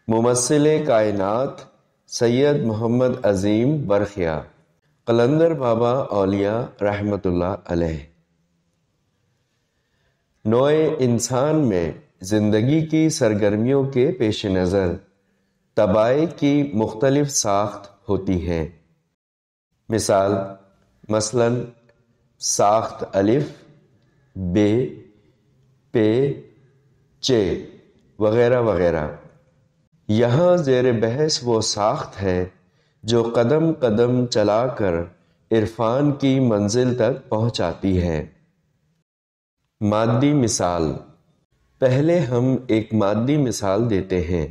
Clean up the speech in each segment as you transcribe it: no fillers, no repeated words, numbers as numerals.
ممثل کائنات سید محمد عظیم برخیا، قلندر بابا اولیاء رحمۃ اللہ علیہ۔ نوع انسان میں زندگی کی سرگرمیوں کے پیش نظر طبائع کی مختلف ساخت ہوتی ہے۔ مثلاً ساخت الف، بے، پے، چے وغیرہ وغیرہ۔ یہاں زیر بحث وہ ساخت ہے جو قدم قدم چلا کر عرفان کی منزل تک پہنچاتی ہے۔ مادی مثال۔ پہلے ہم ایک مادی مثال دیتے ہیں۔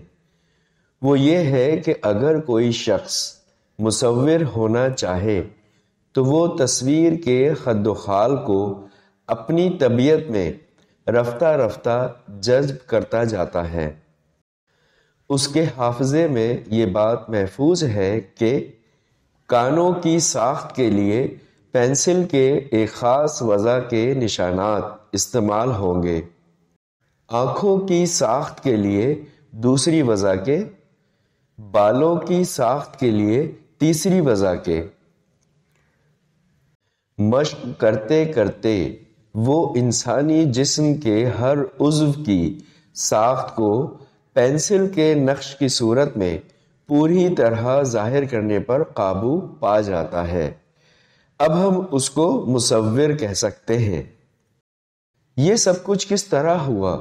وہ یہ ہے کہ اگر کوئی شخص مصور ہونا چاہے تو وہ تصویر کے خد و خال کو اپنی طبیعت میں رفتہ رفتہ جذب کرتا جاتا ہے۔ اس کے حافظے میں یہ بات محفوظ ہے کہ کانوں کی ساخت کے لیے پینسل کے ایک خاص وضع کے نشانات استعمال ہوں گے، آنکھوں کی ساخت کے لیے دوسری وضع کے، بالوں کی ساخت کے لیے تیسری وضع کے۔ مشق کرتے کرتے وہ انسانی جسم کے ہر عضو کی ساخت کو پینسل کے نقش کی صورت میں پوری طرح ظاہر کرنے پر قابو پا جاتا ہے۔ اب ہم اس کو مصور کہہ سکتے ہیں۔ یہ سب کچھ کس طرح ہوا؟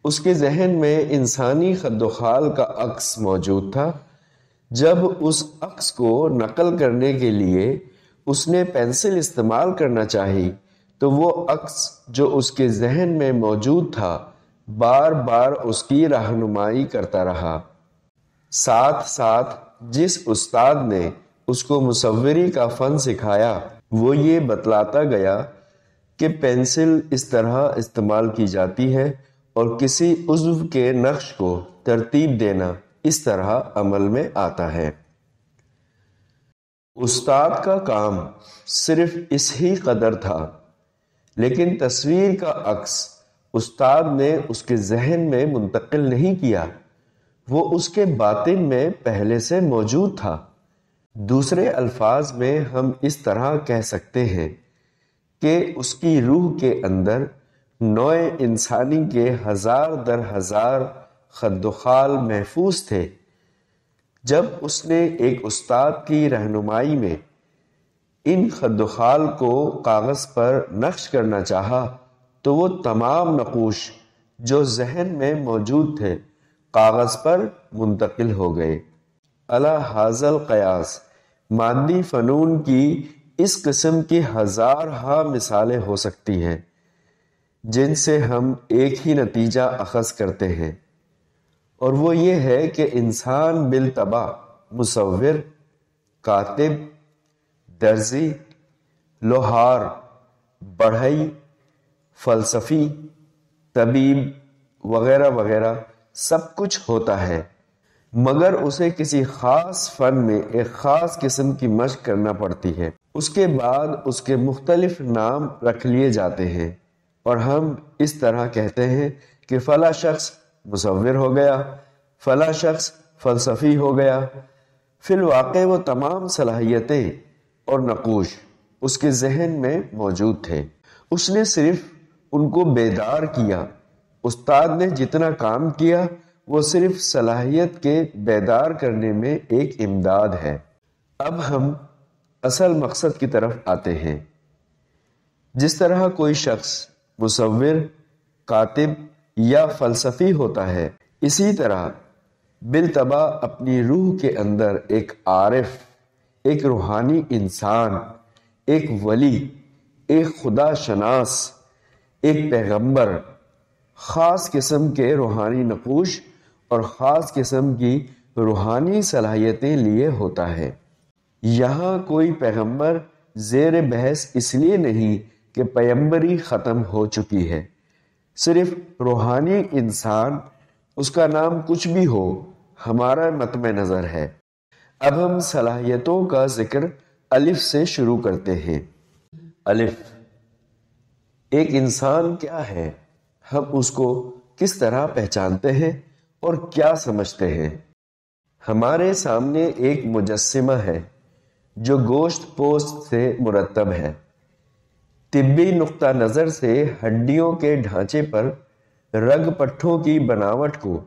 اس کے ذہن میں انسانی خد و خال کا عکس موجود تھا۔ جب اس عکس کو نقل کرنے کے لیے اس نے پینسل استعمال کرنا چاہی تو وہ عکس جو اس کے ذہن میں موجود تھا بار بار اس کی رہنمائی کرتا رہا۔ ساتھ ساتھ جس استاد نے اس کو مصوری کا فن سکھایا وہ یہ بتلاتا گیا کہ پینسل اس طرح استعمال کی جاتی ہے اور کسی عضو کے نقش کو ترتیب دینا اس طرح عمل میں آتا ہے۔ استاد کا کام صرف اس ہی قدر تھا، لیکن تصویر کا عکس استاد نے اس کے ذہن میں منتقل نہیں کیا، وہ اس کے باطن میں پہلے سے موجود تھا۔ دوسرے الفاظ میں ہم اس طرح کہہ سکتے ہیں کہ اس کی روح کے اندر نوع انسانی کے ہزار در ہزار خد و خال محفوظ تھے۔ جب اس نے ایک استاد کی رہنمائی میں ان خد و خال کو کاغذ پر نقش کرنا چاہا تو وہ تمام نقوش جو ذہن میں موجود تھے کاغذ پر منتقل ہو گئے۔ علی ھذا القیاس مادی فنون کی اس قسم کی ہزارہا مثالیں ہو سکتی ہیں جن سے ہم ایک ہی نتیجہ اخذ کرتے ہیں، اور وہ یہ ہے کہ انسان بالطبع مصور، کاتب، درزی، لوہار، بڑھئی، فلسفی، طبیب وغیرہ وغیرہ سب کچھ ہوتا ہے، مگر اسے کسی خاص فن میں ایک خاص قسم کی مشق کرنا پڑتی ہے۔ اس کے بعد اس کے مختلف نام رکھ لیے جاتے ہیں اور ہم اس طرح کہتے ہیں کہ فلاں شخص مصور ہو گیا، فلاں شخص فلسفی ہو گیا۔ فی الواقع وہ تمام صلاحیتیں اور نقوش اس کے ذہن میں موجود تھے، اس نے صرف ان کو بیدار کیا۔ استاد نے جتنا کام کیا وہ صرف صلاحیت کے بیدار کرنے میں ایک امداد ہے۔ اب ہم اصل مقصد کی طرف آتے ہیں۔ جس طرح کوئی شخص مصور، کاتب یا فلسفی ہوتا ہے، اسی طرح بالطبع اپنی روح کے اندر ایک عارف، ایک روحانی انسان، ایک ولی، ایک خدا شناس، ایک پیغمبر خاص قسم کے روحانی نقوش اور خاص قسم کی روحانی صلاحیتیں لیے ہوتا ہے۔ یہاں کوئی پیغمبر زیر بحث اس لیے نہیں کہ پیغمبری ختم ہو چکی ہے، صرف روحانی انسان، اس کا نام کچھ بھی ہو، ہمارا مطمع نظر ہے۔ اب ہم صلاحیتوں کا ذکر الف سے شروع کرتے ہیں۔ الف، ایک انسان کیا ہے؟ ہم اس کو کس طرح پہچانتے ہیں اور کیا سمجھتے ہیں؟ ہمارے سامنے ایک مجسمہ ہے جو گوشت پوست سے مرتب ہے۔ طبی نقطہ نظر سے ہڈیوں کے ڈھانچے پر رگ پٹھوں کی بناوٹ کو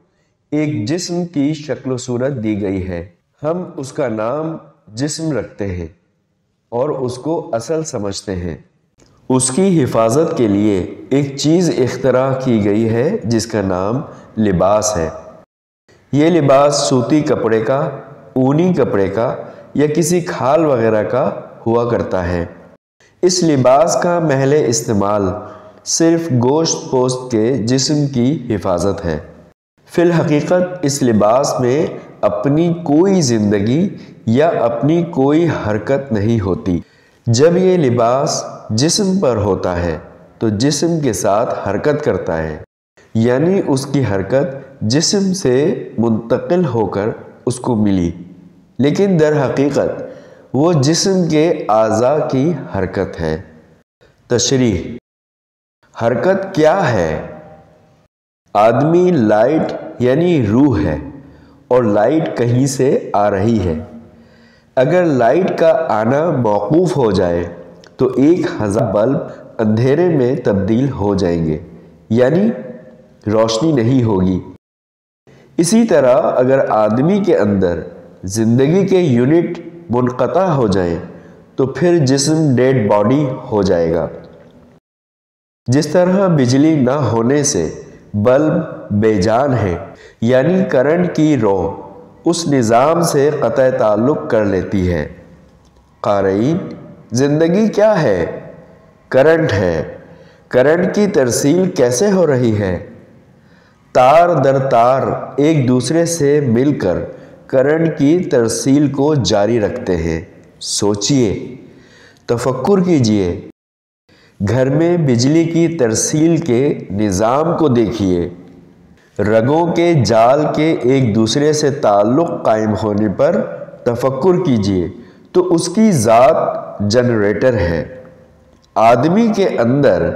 ایک جسم کی شکل و صورت دی گئی ہے۔ ہم اس کا نام جسم رکھتے ہیں اور اس کو اصل سمجھتے ہیں۔ اس کی حفاظت کے لیے ایک چیز اختراع کی گئی ہے جس کا نام لباس ہے۔ یہ لباس سوتی کپڑے کا، اونی کپڑے کا یا کسی کھال وغیرہ کا ہوا کرتا ہے۔ اس لباس کا محض استعمال صرف گوشت پوست کے جسم کی حفاظت ہے۔ فی الحقیقت اس لباس میں اپنی کوئی زندگی یا اپنی کوئی حرکت نہیں ہوتی۔ جب یہ لباس جسم پر ہوتا ہے تو جسم کے ساتھ حرکت کرتا ہے، یعنی اس کی حرکت جسم سے منتقل ہو کر اس کو ملی، لیکن در حقیقت وہ جسم کے اعضاء کی حرکت ہے۔ تشریح: حرکت کیا ہے؟ آدمی لائٹ یعنی روح ہے اور لائٹ کہیں سے آ رہی ہے۔ اگر لائٹ کا آنا موقوف ہو جائے تو 1000 بلب اندھیرے میں تبدیل ہو جائیں گے، یعنی روشنی نہیں ہوگی۔ اسی طرح اگر آدمی کے اندر زندگی کے یونٹ منقطع ہو جائیں تو پھر جسم ڈیڈ باڈی ہو جائے گا۔ جس طرح بجلی نہ ہونے سے بلب بے جان ہے، یعنی کرنٹ کی رو اس نظام سے قطع تعلق کر لیتی ہے۔ قارئین، زندگی کیا ہے؟ کرنٹ ہے۔ کرنٹ کی ترسیل کیسے ہو رہی ہے؟ تار در تار ایک دوسرے سے مل کر کرنٹ کی ترسیل کو جاری رکھتے ہیں۔ سوچئے، تفکر کیجئے، گھر میں بجلی کی ترسیل کے نظام کو دیکھیے۔ رگوں کے جال کے ایک دوسرے سے تعلق قائم ہونے پر تفکر کیجئے تو اس کی ذات جنریٹر ہے۔ آدمی کے اندر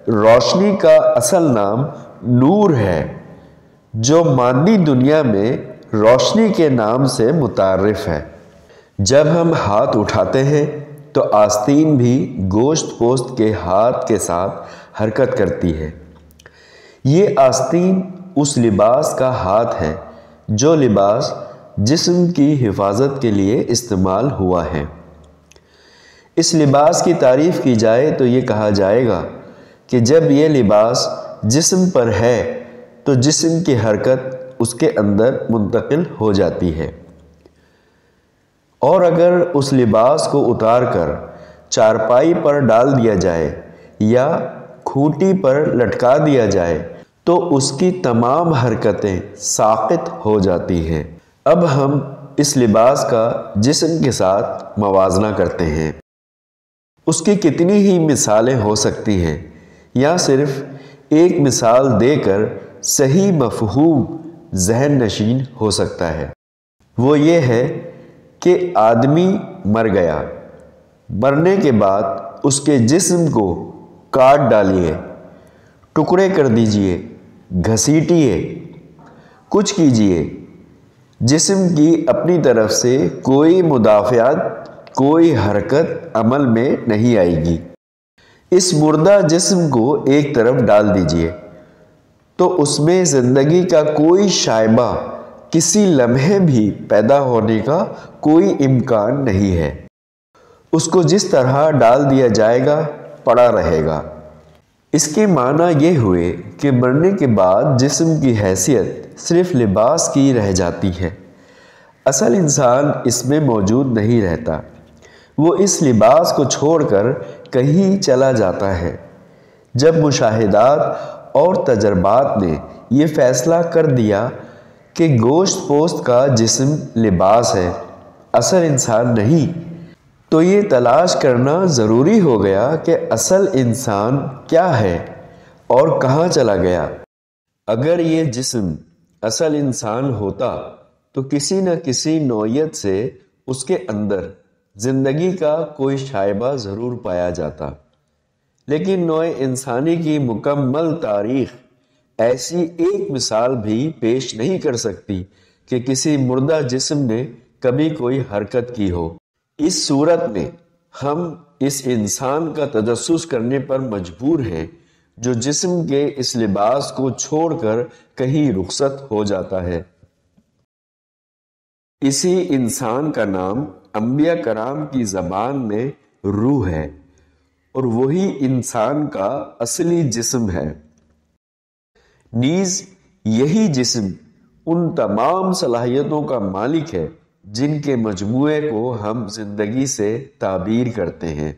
روشنی کا اصل نام نور ہے، جو مادی دنیا میں روشنی کے نام سے متعارف ہے۔ جب ہم ہاتھ اٹھاتے ہیں تو آستین بھی گوشت پوست کے ہاتھ کے ساتھ حرکت کرتی ہے۔ یہ آستین اس لباس کا ہاتھ ہے جو لباس جسم کی حفاظت کے لیے استعمال ہوا ہے۔ اس لباس کی تعریف کی جائے تو یہ کہا جائے گا کہ جب یہ لباس جسم پر ہے تو جسم کی حرکت اس کے اندر منتقل ہو جاتی ہے، اور اگر اس لباس کو اتار کر چارپائی پر ڈال دیا جائے یا کھوٹی پر لٹکا دیا جائے تو اس کی تمام حرکتیں ساقط ہو جاتی ہیں۔ اب ہم اس لباس کا جسم کے ساتھ موازنہ کرتے ہیں۔ اس کی کتنی ہی مثالیں ہو سکتی ہیں، یا صرف ایک مثال دے کر صحیح مفہوم ذہن نشین ہو سکتا ہے۔ وہ یہ ہے کہ آدمی مر گیا، مرنے کے بعد اس کے جسم کو کاٹ ڈالیے، ٹکڑے کر دیجئے، گھسیٹیے، کچھ کیجئے، جسم کی اپنی طرف سے کوئی مدافعت، کوئی حرکت عمل میں نہیں آئے گی۔ اس مردہ جسم کو ایک طرف ڈال دیجئے تو اس میں زندگی کا کوئی شائبہ، کسی لمحے بھی پیدا ہونے کا کوئی امکان نہیں ہے۔ اس کو جس طرح ڈال دیا جائے گا پڑا رہے گا۔ اس کے معنی یہ ہوئے کہ مرنے کے بعد جسم کی حیثیت صرف لباس کی رہ جاتی ہے، اصل انسان اس میں موجود نہیں رہتا، وہ اس لباس کو چھوڑ کر کہیں چلا جاتا ہے۔ جب مشاہدات اور تجربات نے یہ فیصلہ کر دیا کہ گوشت پوست کا جسم لباس ہے، اصل انسان نہیں، تو یہ تلاش کرنا ضروری ہو گیا کہ اصل انسان کیا ہے اور کہاں چلا گیا۔ اگر یہ جسم اصل انسان ہوتا تو کسی نہ کسی نوعیت سے اس کے اندر زندگی کا کوئی شائبہ ضرور پایا جاتا، لیکن نوع انسانی کی مکمل تاریخ ایسی ایک مثال بھی پیش نہیں کر سکتی کہ کسی مردہ جسم نے کبھی کوئی حرکت کی ہو۔ اس صورت میں ہم اس انسان کا تجسس کرنے پر مجبور ہیں جو جسم کے اس لباس کو چھوڑ کر کہیں رخصت ہو جاتا ہے۔ اسی انسان کا نام انبیاء کرام کی زبان میں روح ہے، اور وہی انسان کا اصلی جسم ہے۔ نیز یہی جسم ان تمام صلاحیتوں کا مالک ہے جن کے مجموعے کو ہم زندگی سے تعبیر کرتے ہیں۔